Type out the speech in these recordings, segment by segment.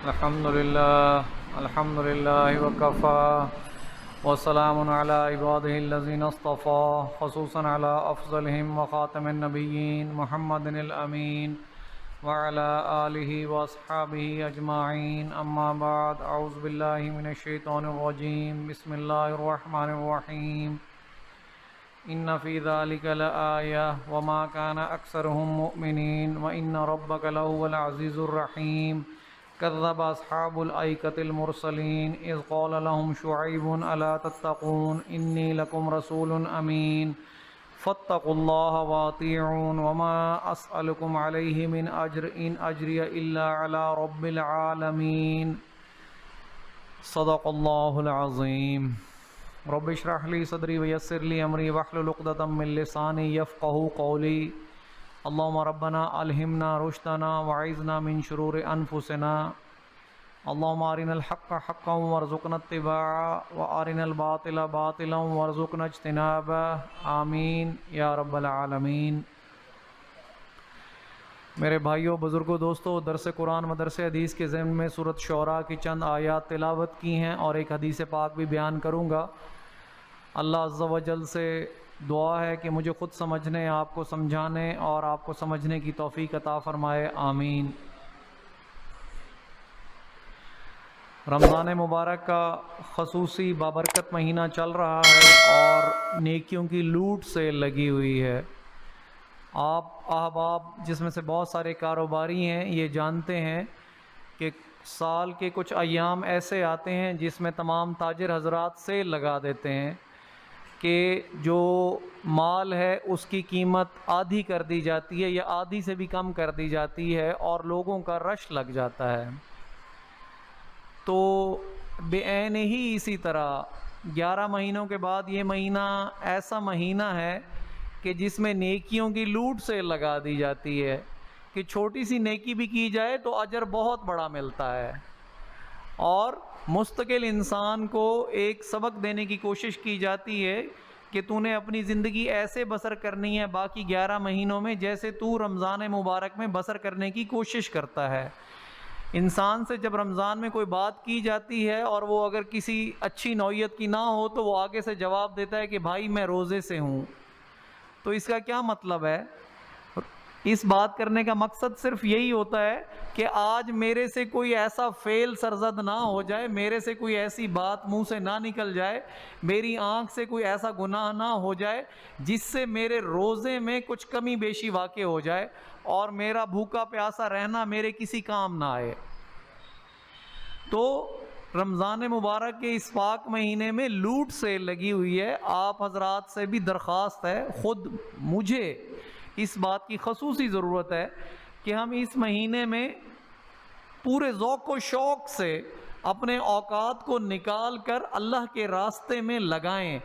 الحمد للہ وکفا وسلام علی عبادہ الذین اصطفیٰ خصوصاً علی افضلہم وخاتم النبیین محمد الامین وعلی آلہ واصحابہ اجمعین اما بعد اعوذ باللہ من الشیطان الرجیم بسم اللہ الرحمن الرحیم ان فی ذلک لآیہ وما کان اکثرہم مؤمنین وان ربک لہو العزیز الرحیم کذب اصحاب الایکۃ المرسلین اذ قال لهم شعیب الا تتقون انی لکم رسول امین فاتقوا اللہ واطیعون وما اسألکم علیہ من اجر ان اجری الا علی رب العالمین صدق اللہ العظیم رب اشرح لی صدری ویسر لی امری واحلل عقدۃ من لسانی یفقہوا قولی اللہم ربنا الہمنا رشدنا وعیذنا من شرور انفسنا اللہم ارنا الحق حقا وارزقنا اتباعہ وارنا الباطل باطلا وارزقنا اجتنابہ آمین یا رب العالمین۔ میرے بھائیوں، بزرگوں، دوستوں، درس قرآن مدرسہ حدیث کے ضمن میں سورۃ شعراء کی چند آیات تلاوت کی ہیں اور ایک حدیث پاک بھی بیان کروں گا۔ اللہ عز و جل سے دعا ہے کہ مجھے خود سمجھنے، آپ کو سمجھانے اور آپ کو سمجھنے کی توفیق عطا فرمائے، آمین۔ رمضان مبارک کا خصوصی بابرکت مہینہ چل رہا ہے اور نیکیوں کی لوٹ سے لگی ہوئی ہے۔ آپ احباب جس میں سے بہت سارے کاروباری ہیں یہ جانتے ہیں کہ سال کے کچھ ایام ایسے آتے ہیں جس میں تمام تاجر حضرات سیل لگا دیتے ہیں کہ جو مال ہے اس کی قیمت آدھی کر دی جاتی ہے یا آدھی سے بھی کم کر دی جاتی ہے اور لوگوں کا رش لگ جاتا ہے۔ تو بے عین ہی اسی طرح 11 مہینوں کے بعد یہ مہینہ ایسا مہینہ ہے کہ جس میں نیکیوں کی لوٹ سے لگا دی جاتی ہے کہ چھوٹی سی نیکی بھی کی جائے تو اجر بہت بڑا ملتا ہے، اور مستقل انسان کو ایک سبق دینے کی کوشش کی جاتی ہے کہ تو نے اپنی زندگی ایسے بسر کرنی ہے باقی 11 مہینوں میں جیسے تو رمضان مبارک میں بسر کرنے کی کوشش کرتا ہے۔ انسان سے جب رمضان میں کوئی بات کی جاتی ہے اور وہ اگر کسی اچھی نوعیت کی نہ ہو تو وہ آگے سے جواب دیتا ہے کہ بھائی میں روزے سے ہوں۔ تو اس کا کیا مطلب ہے؟ اس بات کرنے کا مقصد صرف یہی ہوتا ہے کہ آج میرے سے کوئی ایسا فعل سرزد نہ ہو جائے، میرے سے کوئی ایسی بات منہ سے نہ نکل جائے، میری آنکھ سے کوئی ایسا گناہ نہ ہو جائے جس سے میرے روزے میں کچھ کمی بیشی واقع ہو جائے اور میرا بھوکا پیاسا رہنا میرے کسی کام نہ آئے۔ تو رمضان مبارک کے اس پاک مہینے میں لوٹ سے لگی ہوئی ہے۔ آپ حضرات سے بھی درخواست ہے، خود مجھے اس بات کی خصوصی ضرورت ہے کہ ہم اس مہینے میں پورے ذوق و شوق سے اپنے اوقات کو نکال کر اللہ کے راستے میں لگائیں۔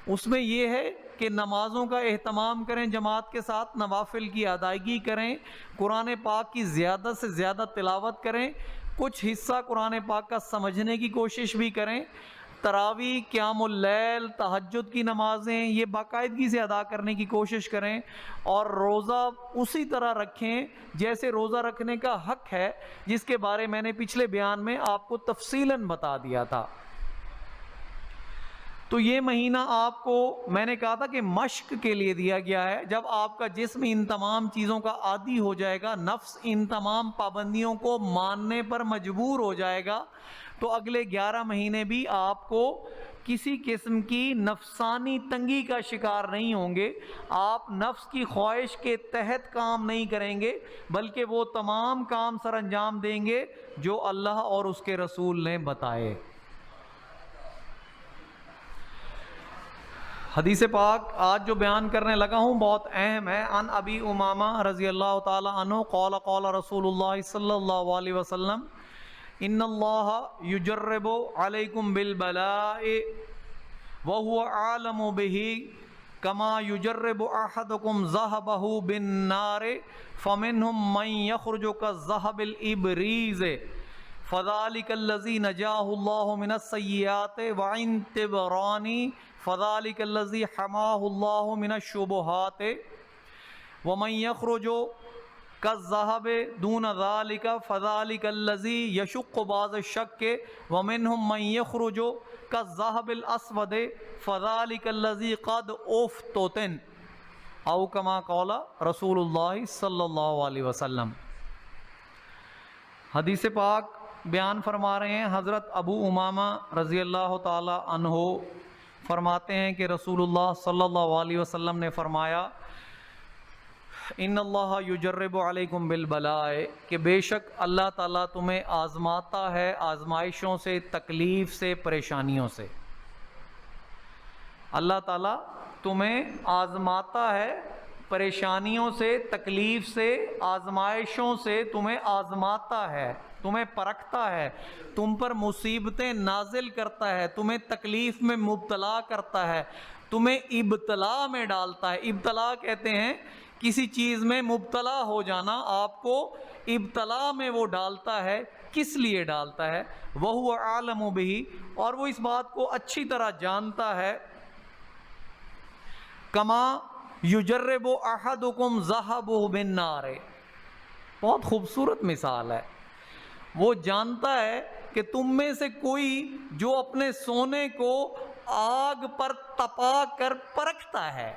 اس میں یہ ہے کہ نمازوں کا اہتمام کریں، جماعت کے ساتھ نوافل کی ادائیگی کریں، قرآن پاک کی زیادہ سے زیادہ تلاوت کریں، کچھ حصہ قرآن پاک کا سمجھنے کی کوشش بھی کریں، تراویح، قیام اللیل، تہجد کی نمازیں یہ باقاعدگی سے ادا کرنے کی کوشش کریں، اور روزہ اسی طرح رکھیں جیسے روزہ رکھنے کا حق ہے، جس کے بارے میں نے پچھلے بیان میں آپ کو تفصیلاً بتا دیا تھا۔ تو یہ مہینہ آپ کو میں نے کہا تھا کہ مشق کے لیے دیا گیا ہے۔ جب آپ کا جسم ان تمام چیزوں کا عادی ہو جائے گا، نفس ان تمام پابندیوں کو ماننے پر مجبور ہو جائے گا، تو اگلے 11 مہینے بھی آپ کو کسی قسم کی نفسانی تنگی کا شکار نہیں ہوں گے، آپ نفس کی خواہش کے تحت کام نہیں کریں گے، بلکہ وہ تمام کام سر انجام دیں گے جو اللہ اور اس کے رسول نے بتائے۔ حدیث پاک آج جو بیان کرنے لگا ہوں بہت اہم ہے۔ عن ابی امامہ رضی اللہ تعالی عنہ قال قال رسول اللہ صلی اللہ علیہ وسلم ان اللہ یجرب علیکم بالبلاء وهو عالم به کما یجرب احدکم ذهبه بالنار فمنهم من یخرج كالذهب الابریز فذلك الذي نجاه الله من السيئات وعن تبرانی فذلك الذي حماه الله من الشبهات ومن يخرج کالذہب دون ذالک فذالک الذی یشق بعض الشک ومنہم من یخرج کالذہب الاسود فذالک الذی قد افتتن او کما قال رسول اللہ صلی اللہ علیہ وسلم۔ حدیث پاک بیان فرما رہے ہیں حضرت ابو امامہ رضی اللہ تعالی عنہ فرماتے ہیں کہ رسول اللہ صلی اللہ علیہ وسلم نے فرمایا ان اللہ یجرب علیکم بالبلاء، کہ بے شک اللہ تعالیٰ تمہیں آزماتا ہے آزمائشوں سے، تکلیف سے، پریشانیوں سے۔ اللہ تعالیٰ تمہیں آزماتا ہے پریشانیوں سے، تکلیف سے، آزمائشوں سے تمہیں آزماتا ہے، تمہیں پرکھتا ہے، تم پر مصیبتیں نازل کرتا ہے، تمہیں تکلیف میں مبتلا کرتا ہے، تمہیں ابتلا میں ڈالتا ہے۔ ابتلا کہتے ہیں کسی چیز میں مبتلا ہو جانا، آپ کو ابتلا میں وہ ڈالتا ہے۔ کس لیے ڈالتا ہے؟ وَهُوَ أَعْلَمُ بِهِ، اور وہ اس بات کو اچھی طرح جانتا ہے۔ کما یجرب احدکم ذهبه بالنار، بہت خوبصورت مثال ہے۔ وہ جانتا ہے کہ تم میں سے کوئی جو اپنے سونے کو آگ پر تپا کر پرکھتا ہے،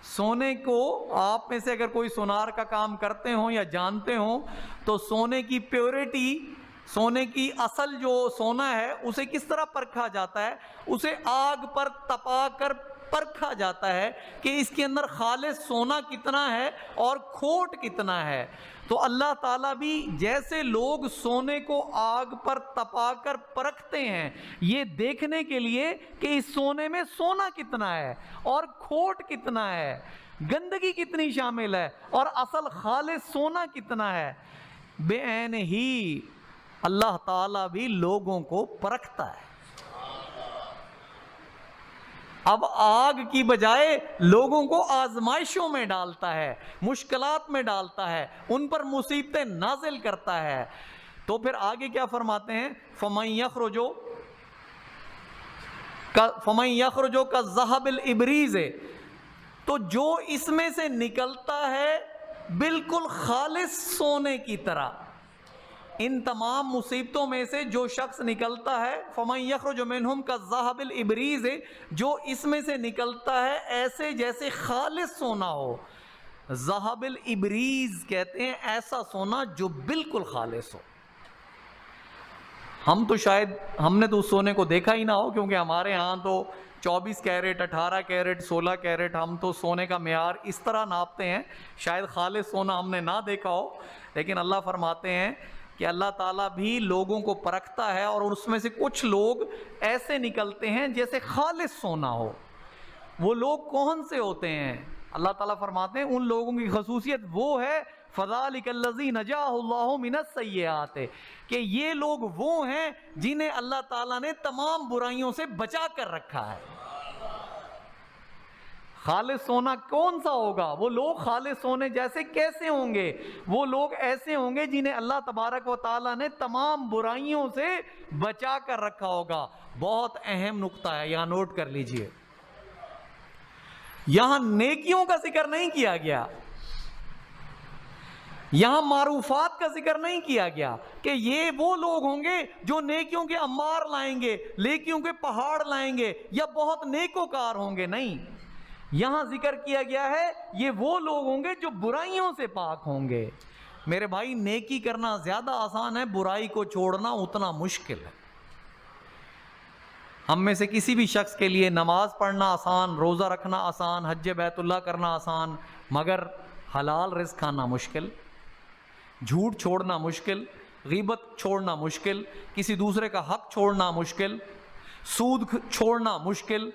سونے کو آپ میں سے اگر کوئی سونار کا کام کرتے ہوں یا جانتے ہوں تو سونے کی پیورٹی، سونے کی اصل جو سونا ہے اسے کس طرح پرکھا جاتا ہے؟ اسے آگ پر تپا کر پرکھا جاتا ہے کہ اس کے اندر خالص سونا کتنا ہے اور کھوٹ کتنا ہے۔ تو اللہ تعالیٰ بھی جیسے لوگ سونے کو آگ پر تپا کر پرکھتے ہیں یہ دیکھنے کے لیے کہ اس سونے میں سونا کتنا ہے اور کھوٹ کتنا ہے، گندگی کتنی شامل ہے اور اصل خالص سونا کتنا ہے، بے عین ہی اللہ تعالیٰ بھی لوگوں کو پرکھتا ہے۔ اب آگ کی بجائے لوگوں کو آزمائشوں میں ڈالتا ہے، مشکلات میں ڈالتا ہے، ان پر مصیبتیں نازل کرتا ہے۔ تو پھر آگے کیا فرماتے ہیں؟ فَمَن يَخْرُجُ كَالذَّهَبِ الْإِبْرِيزِ، تو جو اس میں سے نکلتا ہے بالکل خالص سونے کی طرح، ان تمام مصیبتوں میں سے جو شخص نکلتا ہے فَمَن يَخْرُجُ مِنْهُمْ كَالذَّهَبِ الْإِبْرِيزِ، جو اس میں سے نکلتا ہے ایسے جیسے خالص سونا ہو۔ ذہب الابریز کہتے ہیں ایسا سونا جو بالکل خالص ہو۔ ہم تو شاید ہم نے تو اس سونے کو دیکھا ہی نہ ہو، کیونکہ ہمارے ہاں تو 24 کیرٹ، 18 کیرٹ، 16 کیرٹ، ہم تو سونے کا معیار اس طرح ناپتے ہیں، شاید خالص سونا ہم نے نہ دیکھا ہو۔ لیکن اللہ فرماتے ہیں کہ اللہ تعالیٰ بھی لوگوں کو پرکھتا ہے اور اس میں سے کچھ لوگ ایسے نکلتے ہیں جیسے خالص سونا ہو۔ وہ لوگ کون سے ہوتے ہیں؟ اللہ تعالیٰ فرماتے ہیں ان لوگوں کی خصوصیت وہ ہے فَذَلِكَ الَّذِي نَجَاهُ اللَّهُ مِنَ السَّيِّئَاتِ، کہ یہ لوگ وہ ہیں جنہیں اللہ تعالیٰ نے تمام برائیوں سے بچا کر رکھا ہے۔ خالص سونا کون سا ہوگا؟ وہ لوگ خالص سونے جیسے کیسے ہوں گے؟ وہ لوگ ایسے ہوں گے جنہیں اللہ تبارک و تعالیٰ نے تمام برائیوں سے بچا کر رکھا ہوگا۔ بہت اہم نقطہ ہے، یہاں نوٹ کر لیجئے۔ یہاں نیکیوں کا ذکر نہیں کیا گیا، یہاں معروفات کا ذکر نہیں کیا گیا کہ یہ وہ لوگ ہوں گے جو نیکیوں کے انبار لائیں گے، نیکیوں کے پہاڑ لائیں گے یا بہت نیکوکار ہوں گے، نہیں۔ یہاں ذکر کیا گیا ہے یہ وہ لوگ ہوں گے جو برائیوں سے پاک ہوں گے۔ میرے بھائی، نیکی کرنا زیادہ آسان ہے، برائی کو چھوڑنا اتنا مشکل ہے۔ ہم میں سے کسی بھی شخص کے لیے نماز پڑھنا آسان، روزہ رکھنا آسان، حج بیت اللہ کرنا آسان، مگر حلال رزق کھانا مشکل، جھوٹ چھوڑنا مشکل، غیبت چھوڑنا مشکل، کسی دوسرے کا حق چھوڑنا مشکل، سود چھوڑنا مشکل۔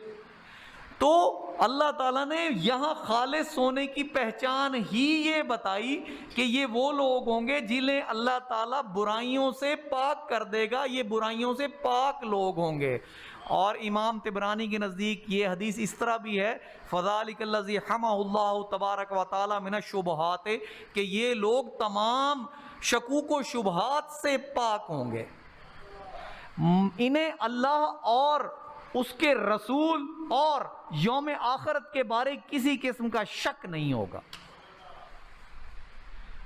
تو اللہ تعالیٰ نے یہاں خالص سونے کی پہچان ہی یہ بتائی کہ یہ وہ لوگ ہوں گے جنہیں اللہ تعالیٰ برائیوں سے پاک کر دے گا، یہ برائیوں سے پاک لوگ ہوں گے۔ اور امام طبرانی کے نزدیک یہ حدیث اس طرح بھی ہے فَذَلِكَ الَّذِي حَمَهُ اللَّهُ تَبَارَكَ وَتَعَالَى مِنَ الشُّبُهَاتِ، کہ یہ لوگ تمام شکوک و شبہات سے پاک ہوں گے، انہیں اللہ اور اس کے رسول اور یوم آخرت کے بارے کسی قسم کا شک نہیں ہوگا۔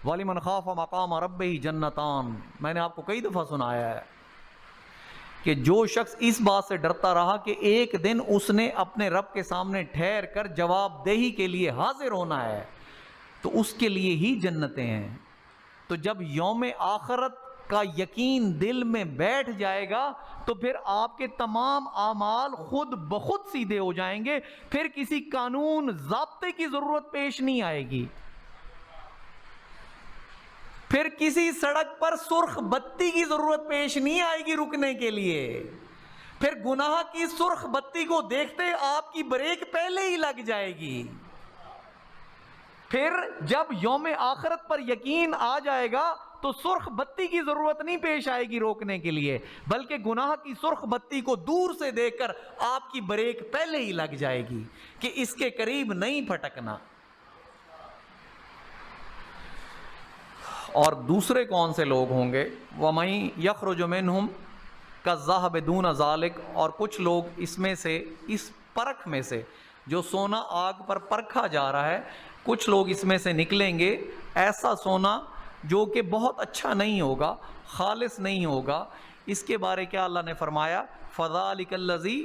وَلِمَنْ خَافَ مَقَامَ رَبِّهِ جَنَّتَانِ، میں نے آپ کو کئی دفعہ سنایا ہے کہ جو شخص اس بات سے ڈرتا رہا کہ ایک دن اس نے اپنے رب کے سامنے ٹھہر کر جواب دہی کے لیے حاضر ہونا ہے تو اس کے لیے ہی جنتیں ہیں۔ تو جب یوم آخرت کا یقین دل میں بیٹھ جائے گا تو پھر آپ کے تمام اعمال خود بخود سیدھے ہو جائیں گے، پھر کسی قانون ضابطے کی ضرورت پیش نہیں آئے گی، پھر کسی سڑک پر سرخ بتی کی ضرورت پیش نہیں آئے گی رکنے کے لیے، پھر گناہ کی سرخ بتی کو دیکھتے آپ کی بریک پہلے ہی لگ جائے گی۔ پھر جب یوم آخرت پر یقین آ جائے گا تو سرخ بتی کی ضرورت نہیں پیش آئے گی روکنے کے لیے، بلکہ گناہ کی سرخ بتی کو دور سے دیکھ کر آپ کی بریک پہلے ہی لگ جائے گی کہ اس کے قریب نہیں پھٹکنا۔ اور دوسرے کون سے لوگ ہوں گے؟ وَمَن يَخْرُجُ مِنْهُمْ كَالذَّهَبِ دُونَ ذَلِكَ، اور کچھ لوگ اس میں سے، اس پرکھ میں سے، جو سونا آگ پر پرکھا جا رہا ہے، کچھ لوگ اس میں سے نکلیں گے ایسا سونا جو کہ بہت اچھا نہیں ہوگا، خالص نہیں ہوگا۔ اس کے بارے کیا اللہ نے فرمایا؟ فَذَلِكَ الَّذِي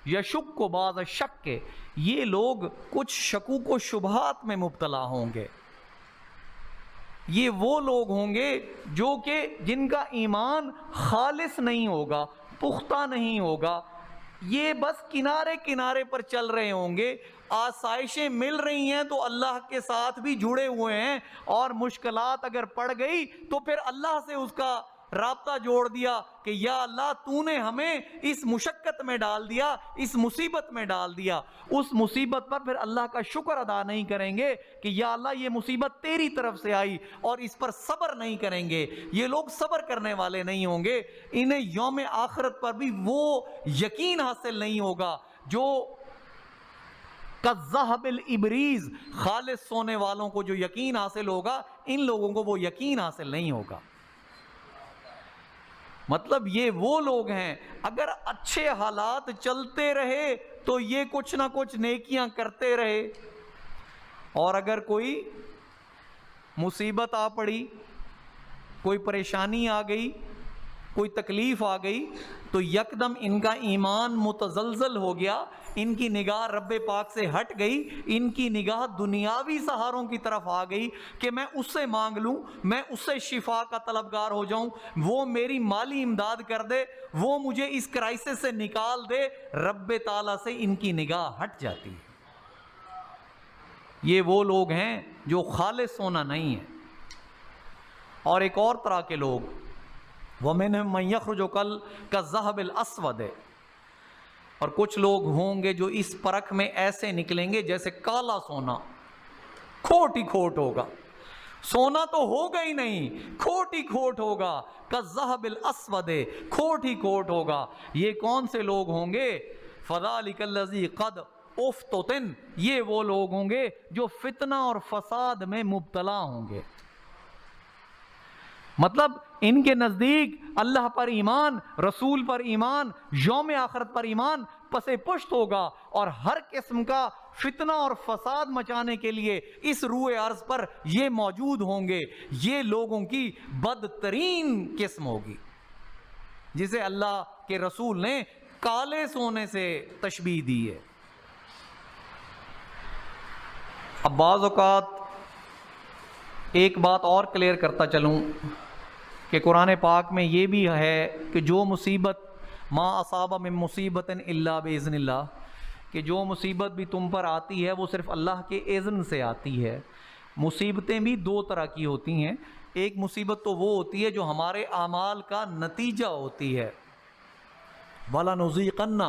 يَشُكُّ بَعْضَ الشَّكِّ، یہ لوگ کچھ شکوک و شبہات میں مبتلا ہوں گے۔ یہ وہ لوگ ہوں گے جو کہ جن کا ایمان خالص نہیں ہوگا، پختہ نہیں ہوگا، یہ بس کنارے کنارے پر چل رہے ہوں گے، آسائشیں مل رہی ہیں تو اللہ کے ساتھ بھی جڑے ہوئے ہیں، اور مشکلات اگر پڑ گئی تو پھر اللہ سے اس کا رابطہ جوڑ دیا کہ یا اللہ تو نے ہمیں اس مشقت میں ڈال دیا، اس مصیبت میں ڈال دیا۔ اس مصیبت پر پھر اللہ کا شکر ادا نہیں کریں گے کہ یا اللہ یہ مصیبت تیری طرف سے آئی، اور اس پر صبر نہیں کریں گے۔ یہ لوگ صبر کرنے والے نہیں ہوں گے، انہیں یوم آخرت پر بھی وہ یقین حاصل نہیں ہوگا جو کالذہب الابریز، خالص سونے والوں کو جو یقین حاصل ہوگا، ان لوگوں کو وہ یقین حاصل نہیں ہوگا۔ مطلب یہ وہ لوگ ہیں اگر اچھے حالات چلتے رہے تو یہ کچھ نہ کچھ نیکیاں کرتے رہے، اور اگر کوئی مصیبت آ پڑی، کوئی پریشانی آ گئی، کوئی تکلیف آ گئی تو یکدم ان کا ایمان متزلزل ہو گیا، ان کی نگاہ رب پاک سے ہٹ گئی، ان کی نگاہ دنیاوی سہاروں کی طرف آ گئی کہ میں اس سے مانگ لوں، میں اس سے شفا کا طلبگار ہو جاؤں، وہ میری مالی امداد کر دے، وہ مجھے اس کرائسس سے نکال دے۔ رب تعالیٰ سے ان کی نگاہ ہٹ جاتی ہے۔ یہ وہ لوگ ہیں جو خالص سونا نہیں ہے۔ اور ایک اور طرح کے لوگ، وَمِنْهُم مَّن يَخْرُجُ كَالذَّهَبِ الْأَسْوَدِ، اور کچھ لوگ ہوں گے جو اس پرکھ میں ایسے نکلیں گے جیسے کالا سونا، کھوٹ ہی کھوٹ ہوگا، سونا تو ہوگا ہی نہیں، کھوٹ ہی کھوٹ ہوگا، كَالذَّهَبِ الْأَسْوَدِ، کھوٹ ہی کھوٹ ہوگا۔ یہ کون سے لوگ ہوں گے؟ فَذَلِكَ الَّذِي قَدْ اُفْتُتِنَ، یہ وہ لوگ ہوں گے جو فتنہ اور فساد میں مبتلا ہوں گے۔ مطلب ان کے نزدیک اللہ پر ایمان، رسول پر ایمان، یوم آخرت پر ایمان پس پشت ہوگا، اور ہر قسم کا فتنہ اور فساد مچانے کے لیے اس روئے ارض پر یہ موجود ہوں گے۔ یہ لوگوں کی بدترین قسم ہوگی، جسے اللہ کے رسول نے کالے سونے سے تشبیہ دی ہے۔ اب بعض اوقات ایک بات اور کلیئر کرتا چلوں کہ قرآن پاک میں یہ بھی ہے کہ جو مصیبت ما اصاب من مصیبت الا باذن اللہ، کہ جو مصیبت بھی تم پر آتی ہے وہ صرف اللہ کے اذن سے آتی ہے۔ مصیبتیں بھی دو طرح کی ہوتی ہیں، ایک مصیبت تو وہ ہوتی ہے جو ہمارے اعمال کا نتیجہ ہوتی ہے، وَلَنُذِيقَنَّ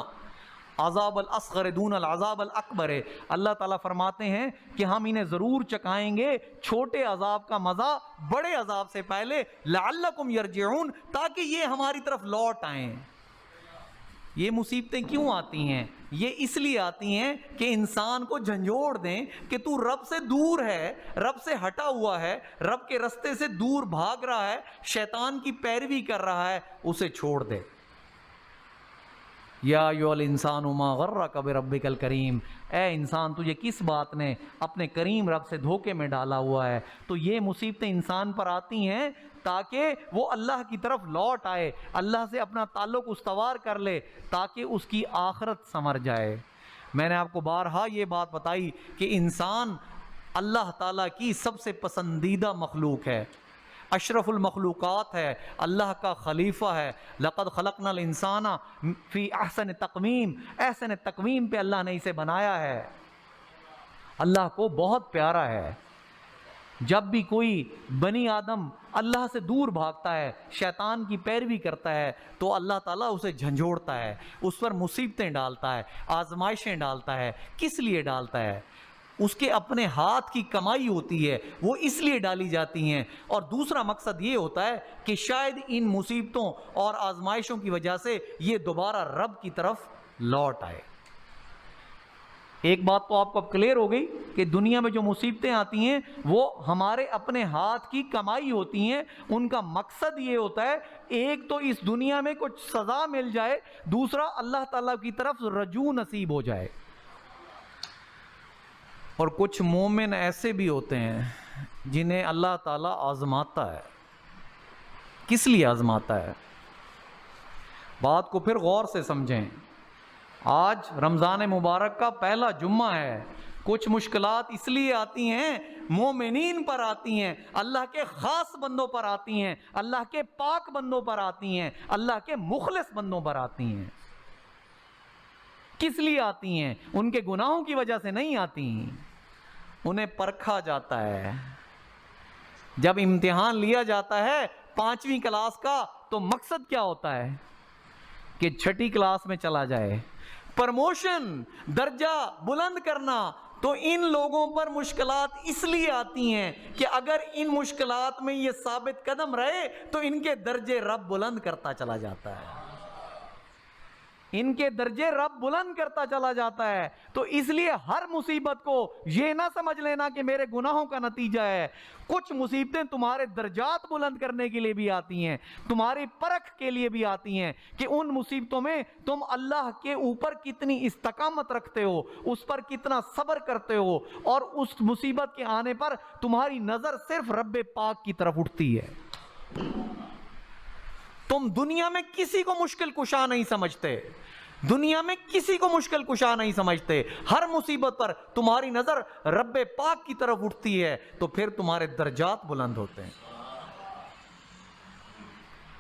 عذاب الاصغر دون العذاب الاکبر، اللہ تعالیٰ فرماتے ہیں کہ ہم انہیں ضرور چکھائیں گے چھوٹے عذاب کا مزہ بڑے عذاب سے پہلے، لعلکم یرجعون، تاکہ یہ ہماری طرف لوٹ آئیں۔ یہ مصیبتیں کیوں آتی ہیں؟ یہ اس لیے آتی ہیں کہ انسان کو جھنجھوڑ دیں کہ تو رب سے دور ہے، رب سے ہٹا ہوا ہے، رب کے رستے سے دور بھاگ رہا ہے، شیطان کی پیروی کر رہا ہے، اسے چھوڑ دے۔ یا ایھا الانسان ما غرک بربک الکریم، اے انسان تجھے کس بات نے اپنے کریم رب سے دھوکے میں ڈالا ہوا ہے؟ تو یہ مصیبتیں انسان پر آتی ہیں تاکہ وہ اللہ کی طرف لوٹ آئے، اللہ سے اپنا تعلق استوار کر لے، تاکہ اس کی آخرت سنور جائے۔ میں نے آپ کو بارہا یہ بات بتائی کہ انسان اللہ تعالیٰ کی سب سے پسندیدہ مخلوق ہے، اشرف المخلوقات ہے، اللہ کا خلیفہ ہے۔ لقد خلقنا الانسان فی احسن تقویم، احسن تقویم پہ اللہ نے اسے بنایا ہے۔ اللہ کو بہت پیارا ہے۔ جب بھی کوئی بنی آدم اللہ سے دور بھاگتا ہے، شیطان کی پیروی کرتا ہے، تو اللہ تعالیٰ اسے جھنجھوڑتا ہے، اس پر مصیبتیں ڈالتا ہے، آزمائشیں ڈالتا ہے۔ کس لیے ڈالتا ہے؟ اس کے اپنے ہاتھ کی کمائی ہوتی ہے، وہ اس لیے ڈالی جاتی ہیں، اور دوسرا مقصد یہ ہوتا ہے کہ شاید ان مصیبتوں اور آزمائشوں کی وجہ سے یہ دوبارہ رب کی طرف لوٹ آئے۔ ایک بات تو آپ کو اب کلیئر ہو گئی کہ دنیا میں جو مصیبتیں آتی ہیں وہ ہمارے اپنے ہاتھ کی کمائی ہوتی ہیں۔ ان کا مقصد یہ ہوتا ہے ایک تو اس دنیا میں کچھ سزا مل جائے، دوسرا اللہ تعالیٰ کی طرف رجوع نصیب ہو جائے۔ اور کچھ مومن ایسے بھی ہوتے ہیں جنہیں اللہ تعالیٰ آزماتا ہے۔ کس لیے آزماتا ہے؟ بات کو پھر غور سے سمجھیں۔ آج رمضان مبارک کا پہلا جمعہ ہے۔ کچھ مشکلات اس لیے آتی ہیں، مومنین پر آتی ہیں، اللہ کے خاص بندوں پر آتی ہیں، اللہ کے پاک بندوں پر آتی ہیں، اللہ کے مخلص بندوں پر آتی ہیں۔ کس لیے آتی ہیں؟ ان کے گناہوں کی وجہ سے نہیں آتی، انہیں پرکھا جاتا ہے۔ جب امتحان لیا جاتا ہے 5ویں کلاس کا تو مقصد کیا ہوتا ہے کہ 6ٹھی کلاس میں چلا جائے، پرموشن، درجہ بلند کرنا۔ تو ان لوگوں پر مشکلات اس لیے آتی ہیں کہ اگر ان مشکلات میں یہ ثابت قدم رہے تو ان کے درجے رب بلند کرتا چلا جاتا ہے، ان کے درجے رب بلند کرتا چلا جاتا ہے۔ تو اس لیے ہر مصیبت کو یہ نہ سمجھ لینا کہ میرے گناہوں کا نتیجہ ہے۔ کچھ مصیبتیں تمہارے درجات بلند کرنے کے لیے بھی آتی ہیں، تمہاری پرکھ کے لیے بھی آتی ہیں کہ ان مصیبتوں میں تم اللہ کے اوپر کتنی استقامت رکھتے ہو، اس پر کتنا صبر کرتے ہو، اور اس مصیبت کے آنے پر تمہاری نظر صرف رب پاک کی طرف اٹھتی ہے۔ تم دنیا میں کسی کو مشکل کشا نہیں سمجھتے، دنیا میں کسی کو مشکل کشا نہیں سمجھتے۔ ہر مصیبت پر تمہاری نظر رب پاک کی طرف اٹھتی ہے، تو پھر تمہارے درجات بلند ہوتے ہیں۔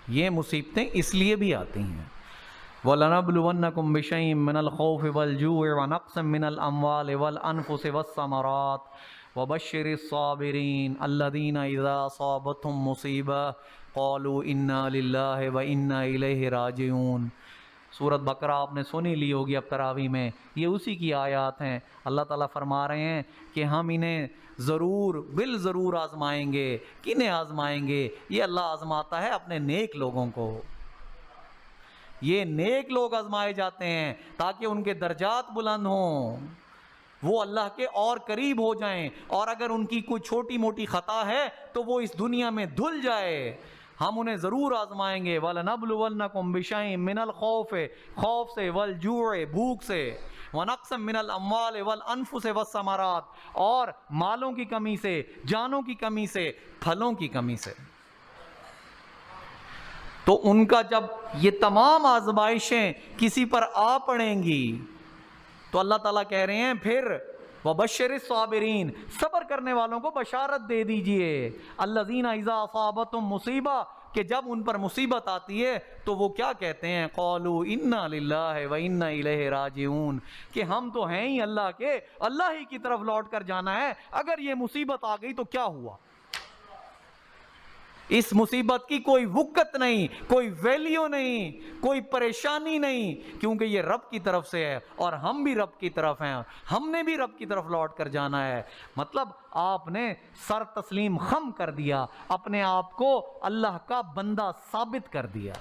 یہ مصیبتیں اس لیے بھی آتی ہیں۔ وَلَنَبْلُوَنَّكُمْ بِشَيْءٍ مِّنَ الْخَوْفِ وَالْجُوعِ وَنَقْصٍ مِّنَ الْأَمْوَالِ وَالْأَنفُسِ وَالثَّمَرَاتِ وَبَشِّرِ الصَّابِرِينَ الَّذِينَ إِذَا أَصَابَتْهُمْ مُصِيبَةٌ قَالُوا إِنَّا لِلَّهِ وَإِنَّا إِلَيْهِ راجعون۔ سورۃ بقرہ آپ نے سنی لی ہوگی اب تراویح میں، یہ اسی کی آیات ہیں۔ اللہ تعالیٰ فرما رہے ہیں کہ ہم انہیں ضرور بالضرور آزمائیں گے۔ کنہیں آزمائیں گے؟ یہ اللہ آزماتا ہے اپنے نیک لوگوں کو۔ یہ نیک لوگ آزمائے جاتے ہیں تاکہ ان کے درجات بلند ہوں، وہ اللہ کے اور قریب ہو جائیں، اور اگر ان کی کوئی چھوٹی موٹی خطا ہے تو وہ اس دنیا میں دھل جائے۔ ہم انہیں ضرور آزمائیں گے۔ وَلَنَبْلُوَنَّكُمْ بِشَيْءٍ مِّنَ الْخَوْفِ، خوف سے، وَالْجُوعِ، بھوک سے، وَنَقْصٍ مِّنَ الْأَمْوَالِ وَالْأَنفُسِ وَالثَّمَرَاتِ، اور مالوں کی کمی سے، جانوں کی کمی سے، پھلوں کی کمی سے۔ تو ان کا جب یہ تمام آزمائشیں کسی پر آ پڑیں گی تو اللہ تعالیٰ کہہ رہے ہیں پھر وَبَشِّرِ الصَّابِرِينَ، صبر کرنے والوں کو بشارت دے دیجئے۔ الَّذِينَ إِذَا أَصَابَتْهُمْ مُصِیبَةٌ، کہ جب ان پر مصیبت آتی ہے تو وہ کیا کہتے ہیں؟ قَالُوا إِنَّا لِلَّهِ وَإِنَّا إِلَيْهِ راجعون، کہ ہم تو ہیں ہی اللہ کے، اللہ ہی کی طرف لوٹ کر جانا ہے۔ اگر یہ مصیبت آ گئی تو کیا ہوا؟ اس مصیبت کی کوئی وقت نہیں، کوئی ویلیو نہیں، کوئی پریشانی نہیں، کیونکہ یہ رب کی طرف سے ہے اور ہم بھی رب کی طرف ہیں، ہم نے بھی رب کی طرف لوٹ کر جانا ہے۔ مطلب آپ نے سر تسلیم خم کر دیا، اپنے آپ کو اللہ کا بندہ ثابت کر دیا۔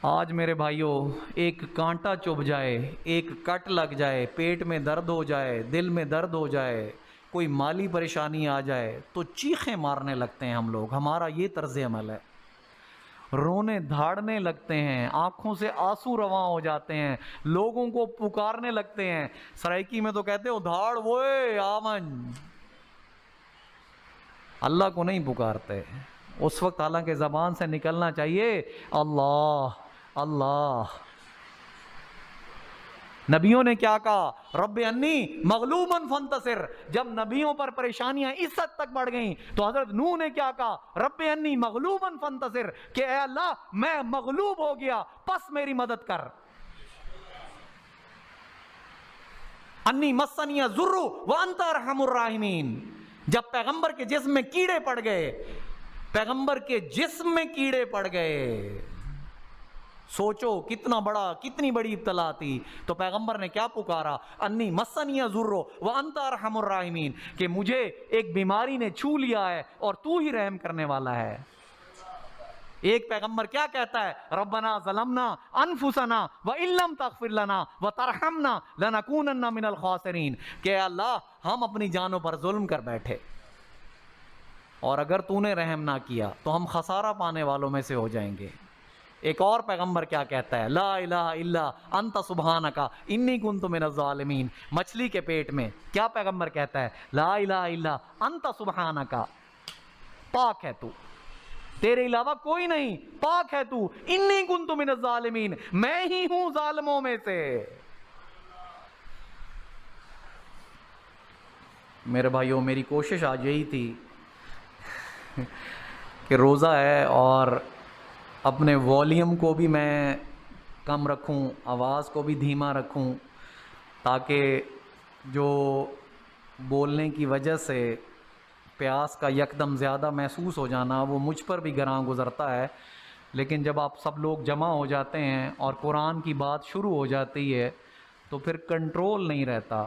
آج میرے بھائیوں، ایک کانٹا چبھ جائے، ایک کٹ لگ جائے، پیٹ میں درد ہو جائے، دل میں درد ہو جائے، کوئی مالی پریشانی آ جائے تو چیخیں مارنے لگتے ہیں ہم لوگ۔ ہمارا یہ طرز عمل ہے۔ رونے دھاڑنے لگتے ہیں، آنکھوں سے آنسو رواں ہو جاتے ہیں، لوگوں کو پکارنے لگتے ہیں۔ سرائکی میں تو کہتے ہو دھاڑ وے آمن، اللہ کو نہیں پکارتے اس وقت، حالانکہ زبان سے نکلنا چاہیے اللہ اللہ۔ نبیوں نے کیا کہا؟ رب انی مغلوباً فانتصر۔ جب نبیوں پر پریشانیاں اس حد تک بڑھ گئیں تو حضرت نوح نے کیا کہا؟ رب انی مغلوباً فانتصر، کہ اے اللہ میں مغلوب ہو گیا پس میری مدد کر۔ انی مسنی الضر وانت ارحم الراحمین۔ جب پیغمبر کے جسم میں کیڑے پڑ گئے، پیغمبر کے جسم میں کیڑے پڑ گئے، سوچو کتنی بڑی ابتلا تھی، تو پیغمبر نے کیا پکارا؟ انی مسنی الضر وانت ارحم الراحمین، کہ مجھے ایک بیماری نے چھو لیا ہے اور تو ہی رحم کرنے والا ہے۔ ایک پیغمبر کیا کہتا ہے؟ ربنا ظلمنا انفسنا وان لم تغفر لنا وترحمنا لنکونن من الخاسرین، کہ اللہ ہم اپنی جانوں پر ظلم کر بیٹھے اور اگر تو نے رحم نہ کیا تو ہم خسارہ پانے والوں میں سے ہو جائیں گے۔ ایک اور پیغمبر کیا کہتا ہے؟ لا الہ الا انت سبحانک انی کنت من الظالمین۔ مچھلی کے پیٹ میں کیا پیغمبر کہتا ہے؟ لا الہ الا انت سبحانک، پاک ہے تو، تیرے علاوہ کوئی نہیں، پاک ہے تو، انی کنت من الظالمین، میں ہی ہوں ظالموں میں سے۔ میرے بھائیوں، میری کوشش آج یہی تھی کہ روزہ ہے اور اپنے والیوم کو بھی میں کم رکھوں، آواز کو بھی دھیما رکھوں، تاکہ جو بولنے کی وجہ سے پیاس کا یکدم زیادہ محسوس ہو جانا وہ مجھ پر بھی گراں گزرتا ہے، لیکن جب آپ سب لوگ جمع ہو جاتے ہیں اور قرآن کی بات شروع ہو جاتی ہے تو پھر کنٹرول نہیں رہتا،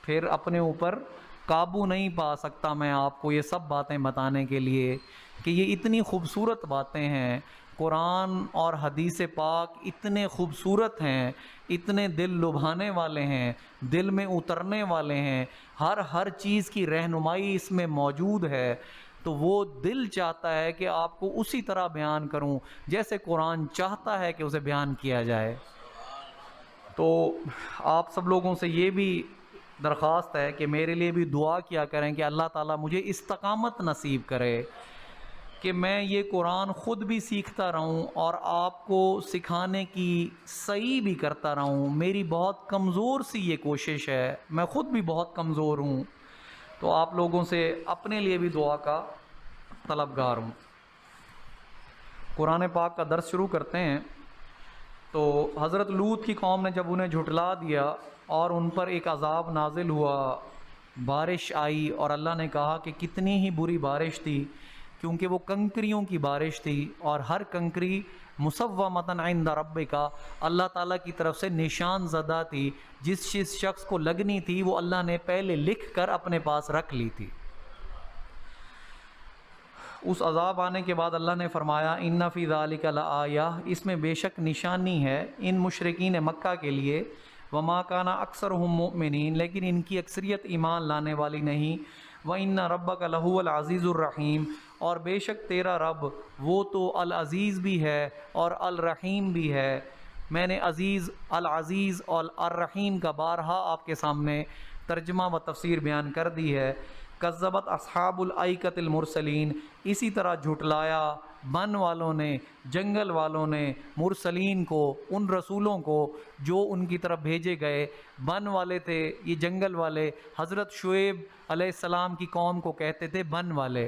پھر اپنے اوپر قابو نہیں پا سکتا میں آپ کو یہ سب باتیں بتانے کے لیے کہ یہ اتنی خوبصورت باتیں ہیں۔ قرآن اور حدیث پاک اتنے خوبصورت ہیں، اتنے دل لبھانے والے ہیں، دل میں اترنے والے ہیں، ہر چیز کی رہنمائی اس میں موجود ہے، تو وہ دل چاہتا ہے کہ آپ کو اسی طرح بیان کروں جیسے قرآن چاہتا ہے کہ اسے بیان کیا جائے۔ تو آپ سب لوگوں سے یہ بھی درخواست ہے کہ میرے لیے بھی دعا کیا کریں کہ اللہ تعالیٰ مجھے استقامت نصیب کرے کہ میں یہ قرآن خود بھی سیکھتا رہوں اور آپ کو سکھانے کی صحیح بھی کرتا رہوں۔ میری بہت کمزور سی یہ کوشش ہے، میں خود بھی بہت کمزور ہوں، تو آپ لوگوں سے اپنے لیے بھی دعا کا طلبگار ہوں۔ قرآن پاک کا درس شروع کرتے ہیں۔ تو حضرت لوط کی قوم نے جب انہیں جھٹلا دیا اور ان پر ایک عذاب نازل ہوا، بارش آئی، اور اللہ نے کہا کہ کتنی ہی بری بارش تھی، کیونکہ وہ کنکریوں کی بارش تھی، اور ہر کنکری مسومۃ عند ربک، اللہ تعالیٰ کی طرف سے نشان زدہ تھی، جس شخص کو لگنی تھی وہ اللہ نے پہلے لکھ کر اپنے پاس رکھ لی تھی۔ اس عذاب آنے کے بعد اللہ نے فرمایا ان فی ذلک لآیہ، اس میں بے شک نشانی ہے ان مشرکین مکہ کے لیے، وما کان اکثرهم مؤمنین، لیکن ان کی اکثریت ایمان لانے والی نہیں، وان ربک لہو العزیز الرحیم، اور بے شک تیرا رب وہ تو العزیز بھی ہے اور الرحیم بھی ہے۔ میں نے عزیز، العزیز اور الرحیم کا بارہا آپ کے سامنے ترجمہ و تفسیر بیان کر دی ہے۔ کذبت اصحاب الایکۃ المرسلین، اسی طرح جھٹلایا بن والوں نے، جنگل والوں نے مرسلین کو، ان رسولوں کو جو ان کی طرف بھیجے گئے۔ بن والے تھے یہ جنگل والے، حضرت شعیب علیہ السلام کی قوم کو کہتے تھے بن والے،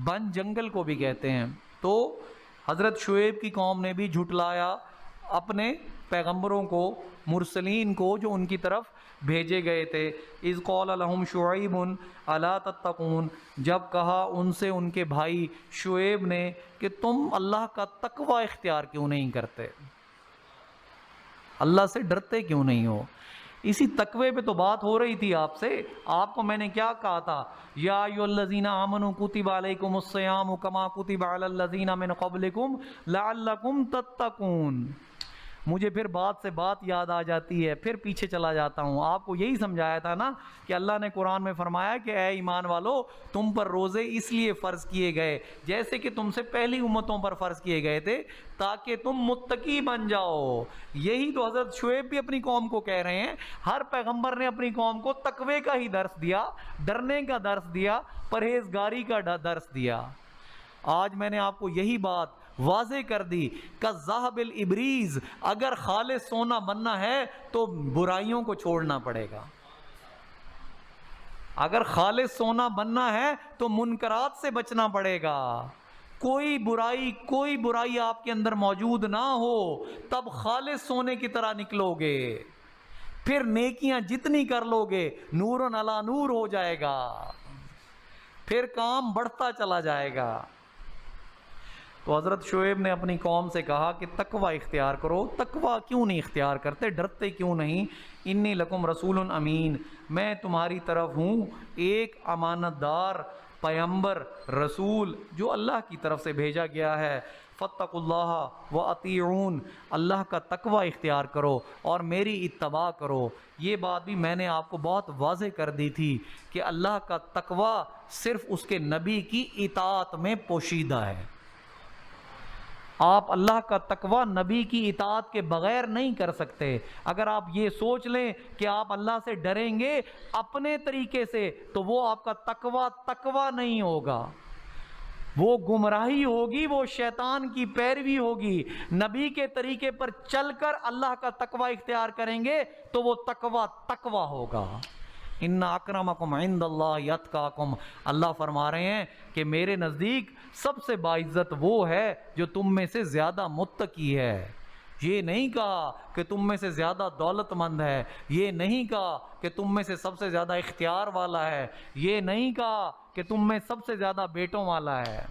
بن جنگل کو بھی کہتے ہیں۔ تو حضرت شعیب کی قوم نے بھی جھٹلایا اپنے پیغمبروں کو، مرسلین کو جو ان کی طرف بھیجے گئے تھے۔ اذ قال لهم شعیب الا تتقون، جب کہا ان سے ان کے بھائی شعیب نے کہ تم اللہ کا تقوی اختیار کیوں نہیں کرتے، اللہ سے ڈرتے کیوں نہیں ہو۔ اسی تقوی پہ تو بات ہو رہی تھی آپ سے۔ آپ کو میں نے کیا کہا تھا؟ یا ایھا الذین آمنوا کتب علیکم الصیام کما کتب علی الذین من قبلکم لعلکم تتقون۔ مجھے پھر بات سے بات یاد آ جاتی ہے، پھر پیچھے چلا جاتا ہوں۔ آپ کو یہی سمجھایا تھا نا کہ اللہ نے قرآن میں فرمایا کہ اے ایمان والو، تم پر روزے اس لیے فرض کیے گئے جیسے کہ تم سے پہلی امتوں پر فرض کیے گئے تھے، تاکہ تم متقی بن جاؤ۔ یہی تو حضرت شعیب بھی اپنی قوم کو کہہ رہے ہیں۔ ہر پیغمبر نے اپنی قوم کو تقوی کا ہی درس دیا، ڈرنے کا درس دیا، پرہیزگاری کا درس دیا۔ آج میں نے آپ کو یہی بات واضح کر دی کہ ذهب الابریز، اگر خالص سونا بننا ہے تو برائیوں کو چھوڑنا پڑے گا۔ اگر خالص سونا بننا ہے تو منکرات سے بچنا پڑے گا۔ کوئی برائی آپ کے اندر موجود نہ ہو، تب خالص سونے کی طرح نکلو گے۔ پھر نیکیاں جتنی کر لو گے، نور علی نور ہو جائے گا، پھر کام بڑھتا چلا جائے گا۔ تو حضرت شعیب نے اپنی قوم سے کہا کہ تقوی اختیار کرو۔ تقوی کیوں نہیں اختیار کرتے؟ ڈرتے کیوں نہیں؟ انی لکم رسول امین، میں تمہاری طرف ہوں ایک امانت دار پیغمبر رسول جو اللہ کی طرف سے بھیجا گیا ہے۔ فاتقوا اللہ واطیعون، اللہ کا تقوی اختیار کرو اور میری اتباع کرو۔ یہ بات بھی میں نے آپ کو بہت واضح کر دی تھی کہ اللہ کا تقوی صرف اس کے نبی کی اطاعت میں پوشیدہ ہے۔ آپ اللہ کا تقوی نبی کی اطاعت کے بغیر نہیں کر سکتے۔ اگر آپ یہ سوچ لیں کہ آپ اللہ سے ڈریں گے اپنے طریقے سے تو وہ آپ کا تقوی نہیں ہوگا، وہ گمراہی ہوگی، وہ شیطان کی پیروی ہوگی۔ نبی کے طریقے پر چل کر اللہ کا تقوی اختیار کریں گے تو وہ تقوی ہوگا۔ ان اکرمکم عند اللہ اتقاکم، اللہ فرما رہے ہیں کہ میرے نزدیک سب سے باعزت وہ ہے جو تم میں سے زیادہ متقی ہے۔ یہ نہیں کہا کہ تم میں سے زیادہ دولت مند ہے، یہ نہیں کہا کہ تم میں سے سب سے زیادہ اختیار والا ہے، یہ نہیں کہا کہ تم میں سب سے زیادہ بیٹوں والا ہے،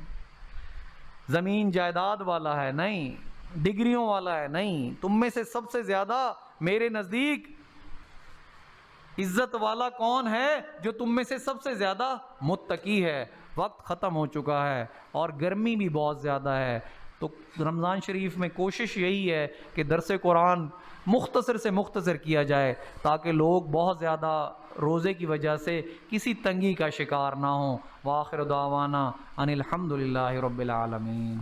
زمین جائیداد والا ہے، نہیں، ڈگریوں والا ہے، نہیں۔ تم میں سے سب سے زیادہ میرے نزدیک عزت والا کون ہے؟ جو تم میں سے سب سے زیادہ متقی ہے۔ وقت ختم ہو چکا ہے اور گرمی بھی بہت زیادہ ہے، تو رمضان شریف میں کوشش یہی ہے کہ درس قرآن مختصر سے مختصر کیا جائے تاکہ لوگ بہت زیادہ روزے کی وجہ سے کسی تنگی کا شکار نہ ہوں۔ وآخر دعوانا ان الحمد للہ رب العالمین۔